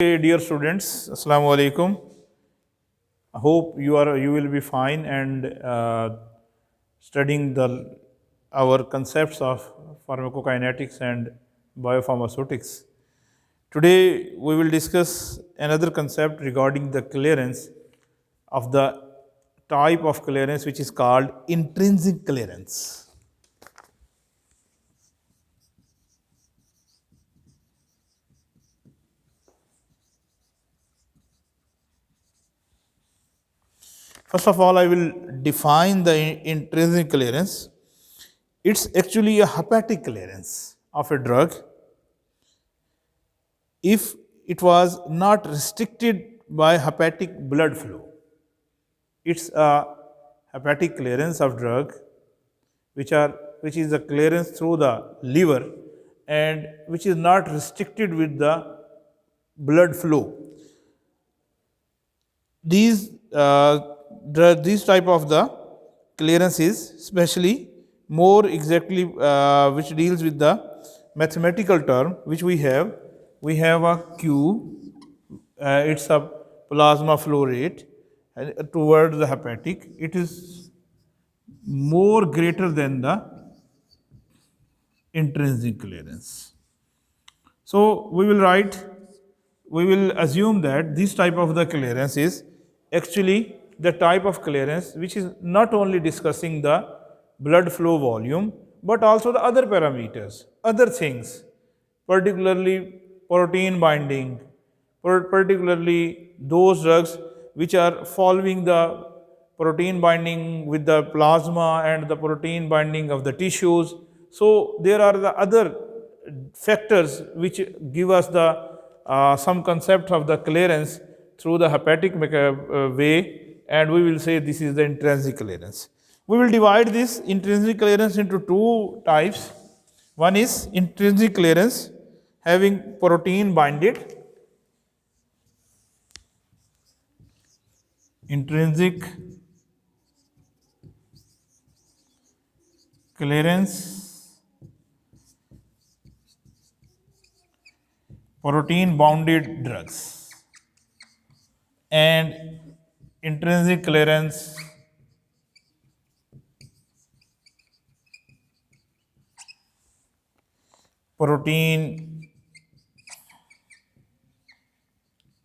Hey, dear students, Assalamu alaikum. I hope you will be fine and studying our concepts of pharmacokinetics and biopharmaceutics. Today we will discuss another concept regarding the clearance of the type of clearance which is called intrinsic clearance. First of all, I will define the intrinsic clearance. It's actually a hepatic clearance of a drug if it was not restricted by hepatic blood flow. It's a hepatic clearance of drug which is a clearance through the liver and which is not restricted with the blood flow. These type of the clearances, especially more exactly which deals with the mathematical term which we have a Q, it's a plasma flow rate towards the hepatic. It is more greater than the intrinsic clearance. So we will assume that this type of the clearance is actually the type of clearance which is not only discussing the blood flow volume but also the other parameters, other things, particularly protein binding, particularly those drugs which are following the protein binding with the plasma and the protein binding of the tissues. So there are the other factors which give us the some concept of the clearance through the hepatic way, and we will say this is the intrinsic clearance. We will divide this intrinsic clearance into two types. One is intrinsic clearance having protein binded, intrinsic clearance, protein bounded drugs, and intrinsic clearance protein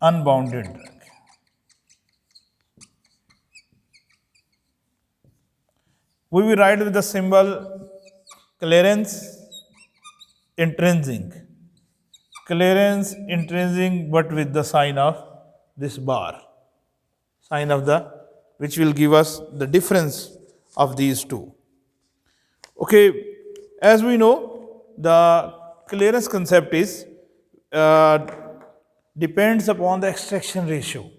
unbounded drug. We will write with the symbol clearance intrinsic, clearance intrinsic, but with the sign of this bar, sign of the which will give us the difference of these two. Okay, as we know, the clearance concept is depends upon the extraction ratio,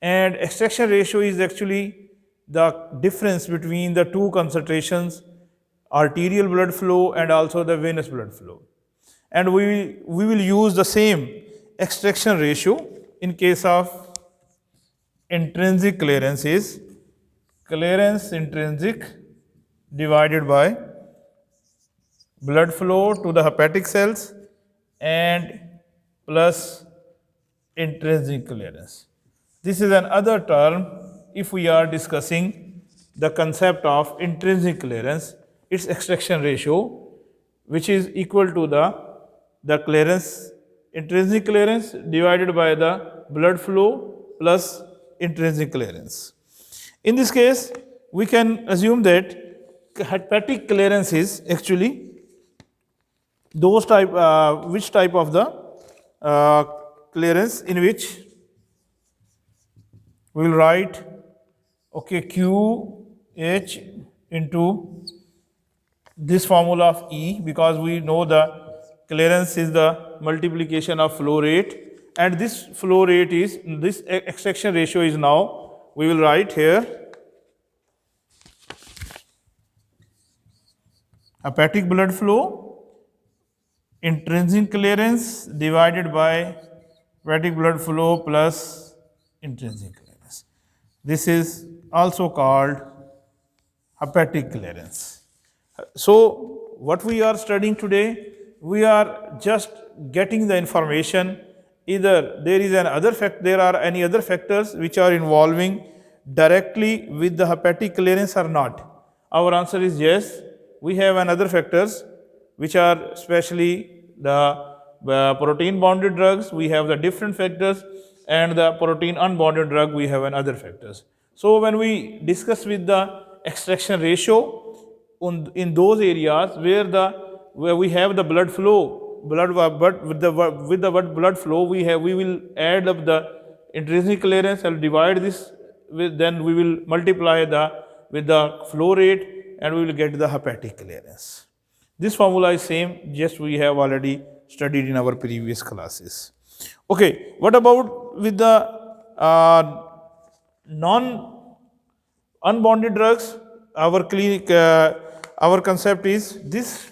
and extraction ratio is actually the difference between the two concentrations, arterial blood flow and also the venous blood flow. And we will use the same extraction ratio in case of intrinsic clearance is clearance intrinsic divided by blood flow to the hepatic cells and plus intrinsic clearance. This is another term if we are discussing the concept of intrinsic clearance, its extraction ratio, which is equal to the clearance, intrinsic clearance divided by the blood flow plus intrinsic clearance. In this case, we can assume that hepatic clearance is actually those type, which type of the clearance in which we will write QH into this formula of E, because we know the clearance is the multiplication of flow rate, and this flow rate is, this extraction ratio is now, we will write here hepatic blood flow, intrinsic clearance divided by hepatic blood flow plus intrinsic clearance. This is also called hepatic clearance. So what we are studying today, we are just getting the information either there are any other factors which are involving directly with the hepatic clearance or not. Our answer is yes. We have another factors which are especially the protein bounded drugs. We have the different factors, and the protein unbounded drug we have another factors. So when we discuss with the extraction ratio in those areas where we have the blood flow, but with the blood flow we will add up the intrinsic clearance and divide this with, then we will multiply with the flow rate, and we will get the hepatic clearance. This formula is same, just we have already studied in our previous classes. Okay, what about with the non-unbounded drugs? Our concept is this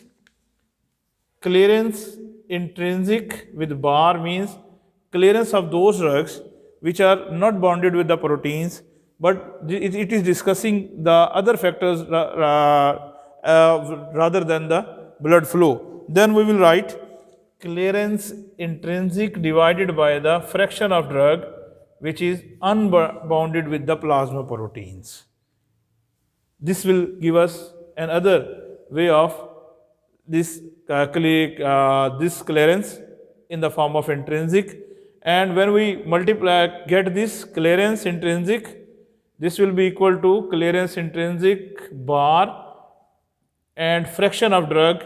clearance intrinsic with bar means clearance of those drugs which are not bounded with the proteins, but it is discussing the other factors rather than the blood flow. Then we will write clearance intrinsic divided by the fraction of drug which is unbounded with the plasma proteins. This will give us another way of this clearance in the form of intrinsic, and when we get this clearance intrinsic, this will be equal to clearance intrinsic bar and fraction of drug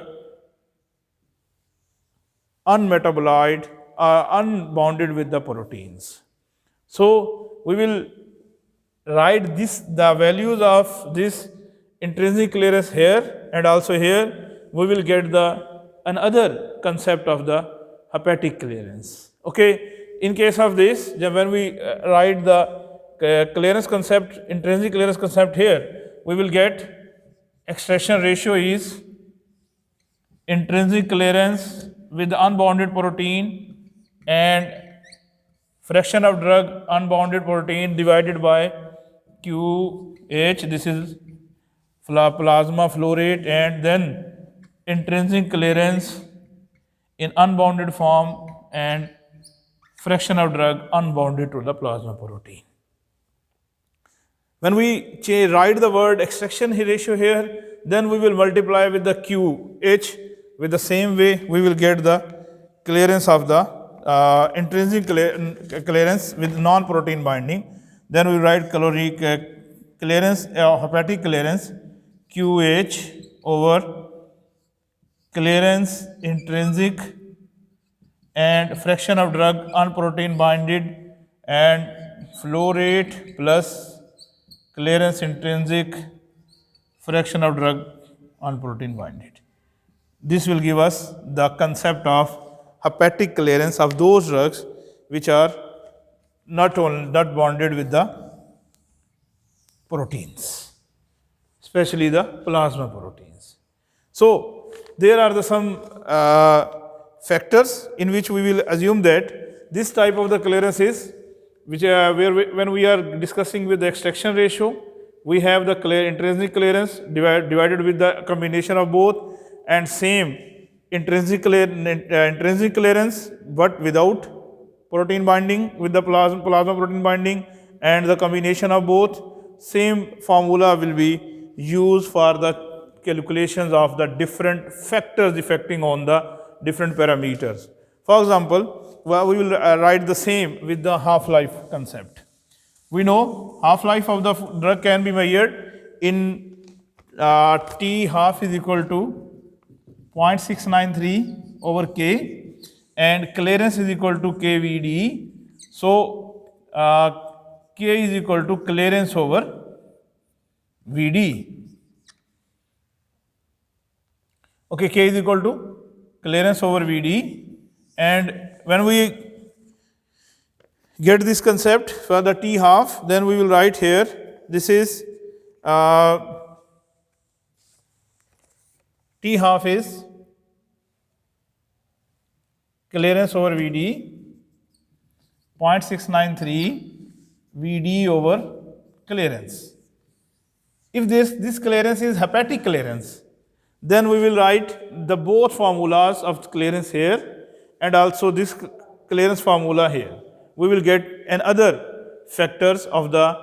unmetabolized unbounded with the proteins. So we will write the values of this intrinsic clearance here, and also here we will get another concept of the hepatic clearance. Okay, in case of this, when we write the clearance concept, intrinsic clearance concept here, we will get extraction ratio is intrinsic clearance with the unbounded protein and fraction of drug unbounded protein divided by QH, this is plasma flow rate, and then intrinsic clearance in unbounded form and fraction of drug unbounded to the plasma protein. When we write the word extraction ratio here, then we will multiply with the QH. With the same way, we will get the clearance of the intrinsic clearance with non-protein binding. Then we write caloric clearance, hepatic clearance, QH over clearance intrinsic and fraction of drug unprotein binded and flow rate plus clearance intrinsic fraction of drug unprotein binded. This will give us the concept of hepatic clearance of those drugs which are not bonded with the proteins, especially the plasma proteins. So there are some factors in which we will assume that this type of the clearance is when we are discussing with the extraction ratio, we have the intrinsic clearance divided with the combination of both, and same intrinsic clearance but without protein binding with the plasma protein binding, and the combination of both. Same formula will be used for the calculations of the different factors affecting on the different parameters. For example, we will write the same with the half-life concept. We know half-life of the drug can be measured in T half is equal to 0.693 over K, and clearance is equal to KVD. So K is equal to clearance over VD. Okay, K is equal to clearance over VD, and when we get this concept for the T half, then we will write here, this is T half is clearance over VD, 0.693 VD over clearance. If this clearance is hepatic clearance, then we will write the both formulas of clearance here, and also this clearance formula here. We will get another factors of the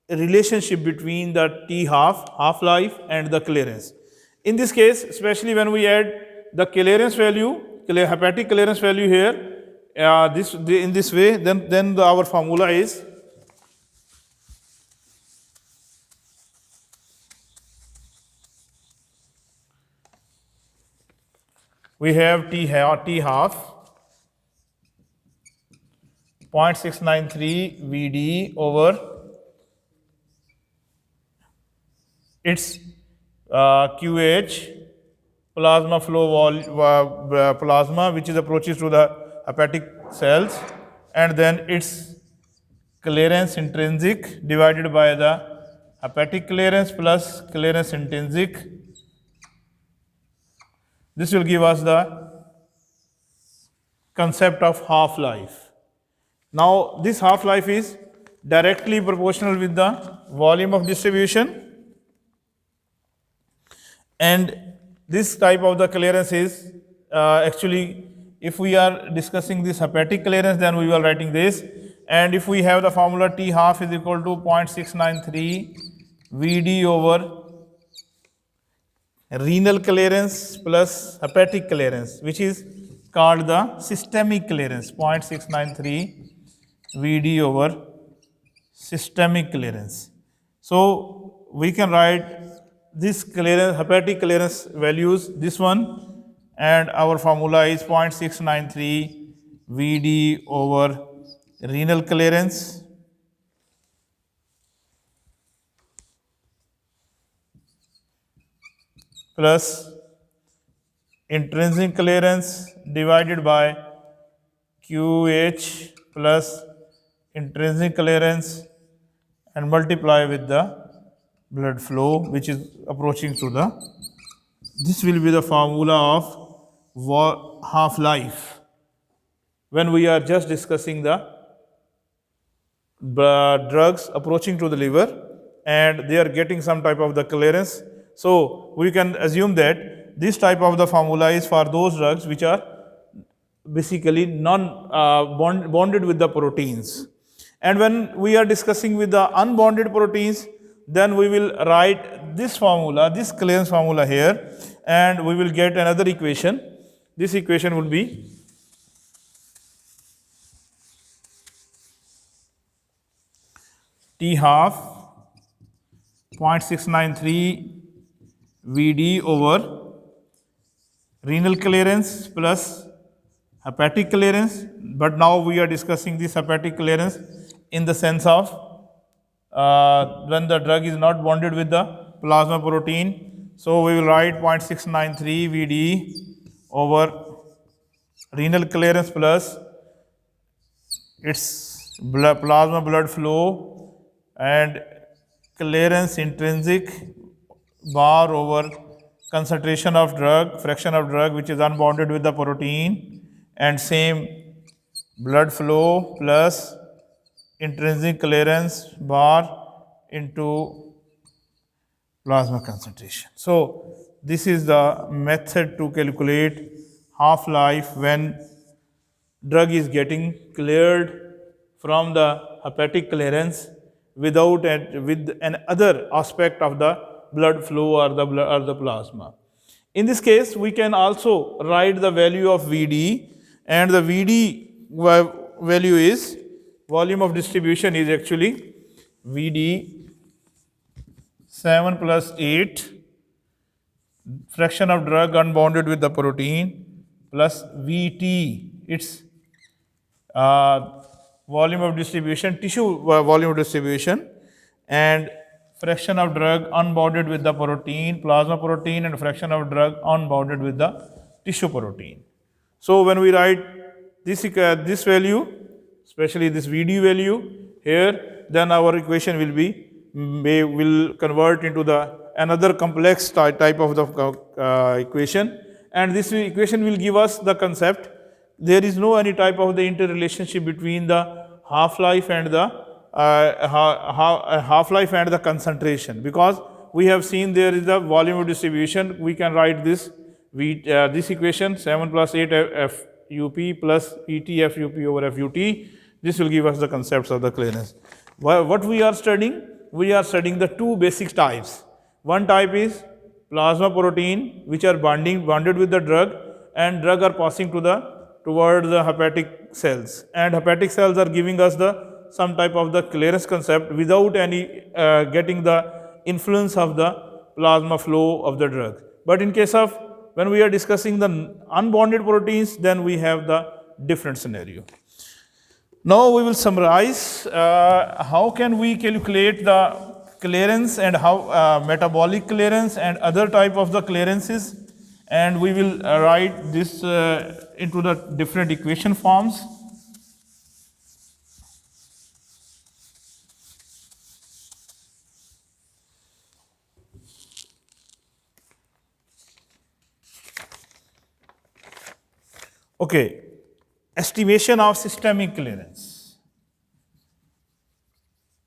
relationship between the T half-life and the clearance. In this case, especially when we add the clearance value, hepatic clearance value here, in this way, then our formula is we have T half 0.693 Vd over its QH plasma flow plasma which is approaches to the hepatic cells, and then its clearance intrinsic divided by the hepatic clearance plus clearance intrinsic. This will give us the concept of half-life. Now this half-life is directly proportional with the volume of distribution, and this type of the clearance is actually, if we are discussing this hepatic clearance, then we are writing this, and if we have the formula T half is equal to 0.693 Vd over renal clearance plus hepatic clearance, which is called the systemic clearance, 0.693 Vd over systemic clearance. So we can write this clearance, hepatic clearance values, this one, and our formula is 0.693 Vd over renal clearance plus intrinsic clearance divided by QH plus intrinsic clearance and multiply with the blood flow which is approaching to the, this will be the formula of half-life when we are just discussing the drugs approaching to the liver and they are getting some type of the clearance. So we can assume that this type of the formula is for those drugs which are basically bonded with the proteins. And when we are discussing with the unbonded proteins, then we will write this formula, this clearance formula here, and we will get another equation. This equation will be T half 0.693 Vd over renal clearance plus hepatic clearance, but now we are discussing this hepatic clearance in the sense of when the drug is not bonded with the plasma protein. So we will write 0.693 Vd over renal clearance plus its plasma blood flow and clearance intrinsic bar over concentration of drug, fraction of drug which is unbonded with the protein, and same blood flow plus intrinsic clearance bar into plasma concentration. So this is the method to calculate half-life when drug is getting cleared from the hepatic clearance without with an other aspect of the blood flow or the plasma. In this case, we can also write the value of Vd, and the Vd value is volume of distribution is actually Vd 7 plus 8 fraction of drug unbonded with the protein plus Vt, its volume of distribution, tissue volume of distribution, and fraction of drug unbonded with the protein, plasma protein, and fraction of drug unbonded with the tissue protein. So when we write this value, especially this Vd value here, then our equation will convert into the another complex type of the equation, and this equation will give us the concept. There is no any type of the interrelationship between the half-life and the concentration, because we have seen there is a volume of distribution. We can write this equation 7 plus 8 UP plus PT FUP over FUT. This will give us the concepts of the clearance. What we are studying? We are studying the two basic types. One type is plasma protein, which are bonded with the drug, and drug are passing towards the hepatic cells, and hepatic cells are giving us the some type of the clearance concept without any getting the influence of the plasma flow of the drug. But in case of when we are discussing the unbonded proteins, then we have the different scenario. Now we will summarize how can we calculate the clearance and how metabolic clearance and other type of the clearances, and we will write this into the different equation forms. Okay, estimation of systemic clearance.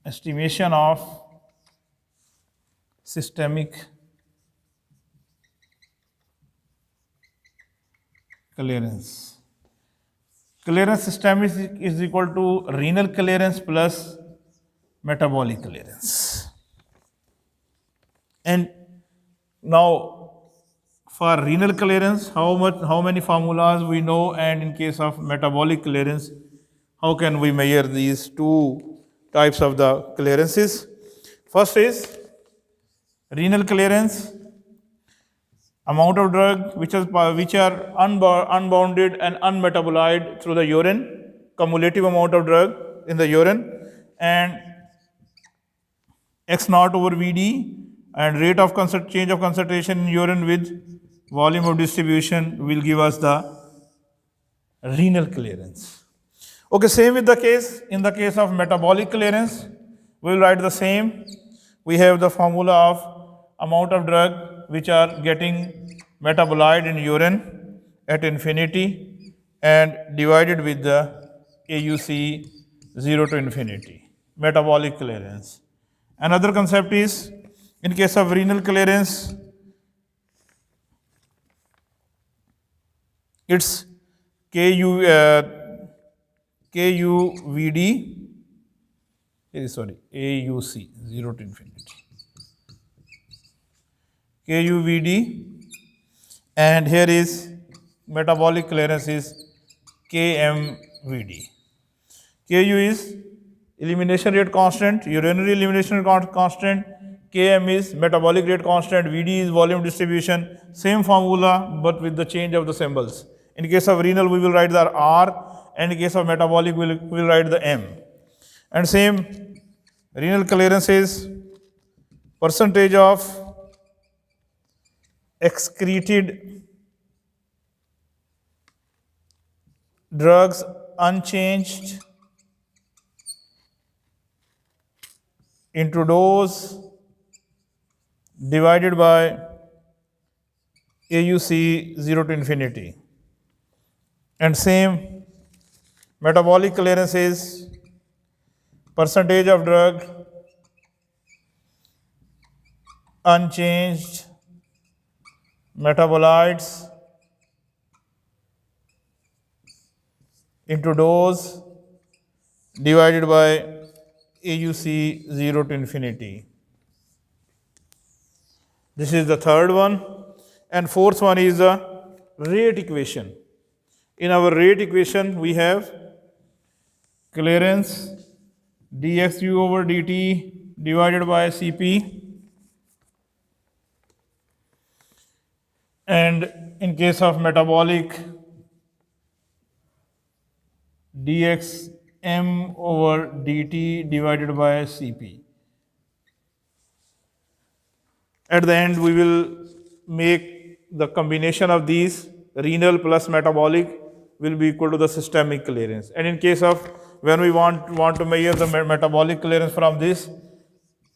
Estimation of systemic clearance. Clearance system is equal to renal clearance plus metabolic clearance. And now for renal clearance, how many formulas we know, and in case of metabolic clearance, how can we measure these two types of the clearances? First is renal clearance, amount of drug which are unbounded and unmetabolized through the urine, cumulative amount of drug in the urine, and X naught over Vd, and rate of change of concentration in urine with volume of distribution will give us the renal clearance. Okay, same with the case, in the case of metabolic clearance, we will write the same. We have the formula of amount of drug which are getting metabolized in urine at infinity and divided with the AUC 0 to infinity, metabolic clearance. Another concept is, in case of renal clearance, it's KUVD, AUC 0 to infinity. KUVD, and here is metabolic clearance is KMVD. KU is elimination rate constant, urinary elimination rate constant, Km is metabolic rate constant, Vd is volume distribution, same formula but with the change of the symbols. In case of renal, we will write the R, and in case of metabolic, we will write the M. And same, renal clearance is percentage of excreted drugs unchanged into dose divided by AUC 0 to infinity. And same, metabolic clearance is percentage of drug unchanged metabolites into dose divided by AUC 0 to infinity. This is the third one. And fourth one is the rate equation. In our rate equation, we have clearance dxu over dt divided by Cp. And in case of metabolic, dxm over dt divided by Cp. At the end, we will make the combination of these, renal plus metabolic will be equal to the systemic clearance. And in case of when we want to measure the metabolic clearance from this,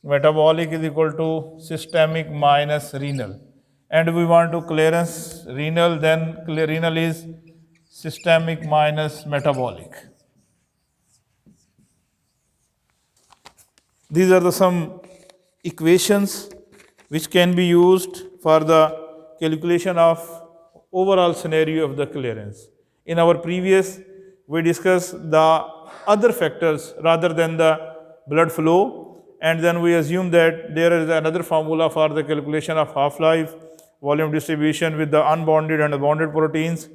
metabolic is equal to systemic minus renal. And we want to clearance renal, then renal is systemic minus metabolic. These are some equations which can be used for the calculation of overall scenario of the clearance. In our previous, we discussed the other factors rather than the blood flow, and then we assume that there is another formula for the calculation of half-life, volume distribution with the unbounded and the bounded proteins,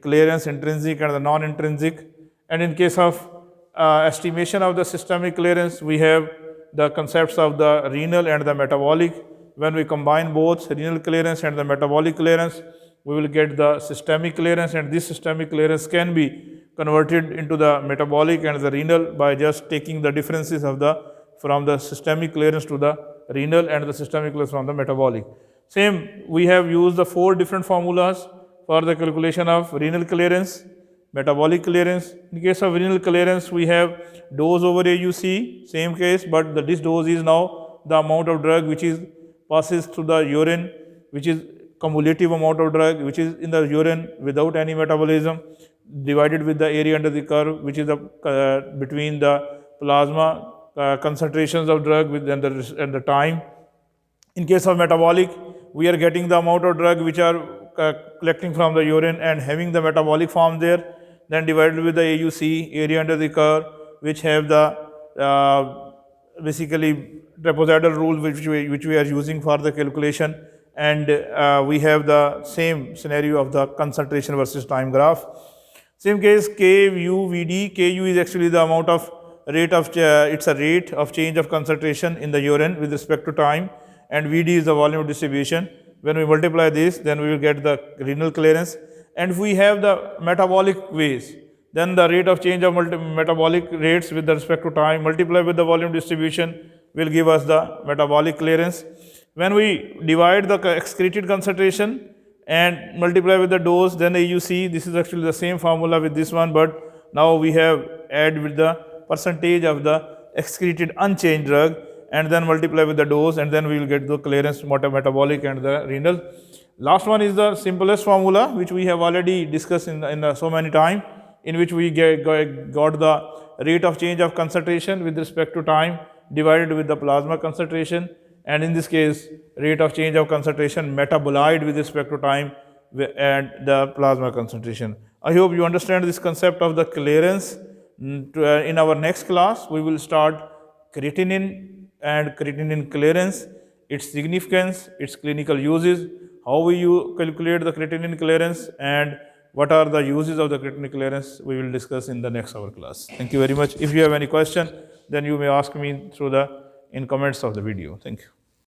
clearance, intrinsic and the non-intrinsic. And in case of estimation of the systemic clearance, we have the concepts of the renal and the metabolic. When we combine both renal clearance and the metabolic clearance, we will get the systemic clearance, and this systemic clearance can be converted into the metabolic and the renal by just taking the differences of the from the systemic clearance to the renal and the systemic clearance from the metabolic. Same, we have used the 4 different formulas for the calculation of renal clearance, metabolic clearance. In case of renal clearance, we have dose over AUC, same case, but this dose is now the amount of drug which is passes through the urine, which is cumulative amount of drug which is in the urine without any metabolism, divided with the area under the curve, which is the between the plasma concentrations of drug and the time. In case of metabolic, we are getting the amount of drug which are collecting from the urine and having the metabolic form there, then divided with the AUC, area under the curve, which have the basically trapezoidal rule which we are using for the calculation, and we have the same scenario of the concentration versus time graph. Same case, Ku, Vd. Ku is actually the amount of rate of, it's a rate of change of concentration in the urine with respect to time, and Vd is the volume distribution. When we multiply this, then we will get the renal clearance. And if we have the metabolic ways, then the rate of change of metabolic rates with respect to time multiplied with the volume distribution will give us the metabolic clearance. When we divide the excreted concentration and multiply with the dose, then you see this is actually the same formula with this one, but now we have add with the percentage of the excreted unchanged drug and then multiply with the dose, and then we will get the clearance metabolic and the renal. Last one is the simplest formula which we have already discussed in so many times, in which we got the rate of change of concentration with respect to time divided with the plasma concentration, and in this case rate of change of concentration metabolite with respect to time and the plasma concentration. I hope you understand this concept of the clearance. In our next class, we will start creatinine and creatinine clearance, its significance, its clinical uses, how we calculate the creatinine clearance, and what are the uses of the creatinine clearance we will discuss in the next hour class. Thank you very much. If you have any question, then you may ask me through in comments of the video. Thank you.